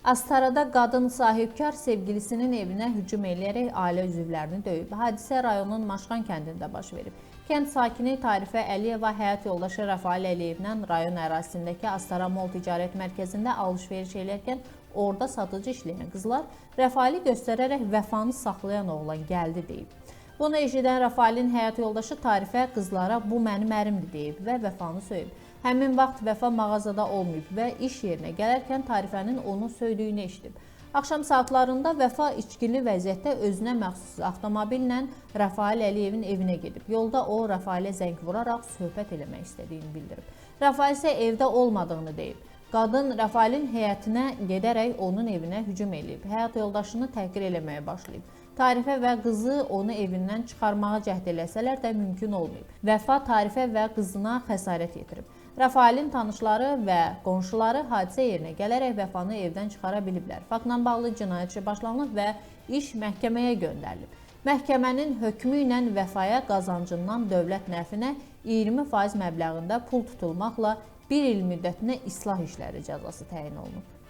Astarada qadın sahibkar sevgilisinin evinə hücum edərək ailə üzvlərini döyüb. Hadisə rayonun Maşqan kəndində baş verib. Kənd sakini Tarifə Əliyeva həyat yoldaşı Rəfail Əliyevlə rayon ərazisindəki Astara Mall ticarət mərkəzində alış-veriş edərkən orada satıcı işləyən qızlar Rəfaili göstərərək vəfanı saxlayan oğlan gəldi deyib. Bunu eşidən Rəfailin həyat yoldaşı Tarifə qızlara bu mənim ərimdir deyib və vəfanı söyüb. Həmin vaxt Vəfa mağazada olmayıb və iş yerinə gələrkən Tarifənin onu söydüyünü eşidib. Axşam saatlarında Vəfa içkili vəziyyətdə özünə məxsus avtomobillə Rəfail Əliyevin evinə gedib. Yolda o Rəfailə zəng vuraraq söhbət eləmək istədiyini bildirib. Rəfail isə evdə olmadığını deyib. Qadın Rəfailin həyətinə gedərək onun evinə hücum edib. Həyat yoldaşını təhqir eləməyə başlayıb. Tarifə və qızı onu evindən çıxarmağa cəhd eləsələr də mümkün olmayıb. Vəfa Tarifə və qızına xəsarət yetirib. Rəfailin tanışları və qonşuları hadisə yerinə gələrək Vəfanı evdən çıxara biliblər. Faktla bağlı cinayət işi başlanıb və iş məhkəməyə göndərilib. Məhkəmənin hökmü ilə Vəfaya qazancından dövlət nəfinə 20% məbləğində pul tutulmaqla 1 il müddətinə islah işləri cəzası təyin olunub.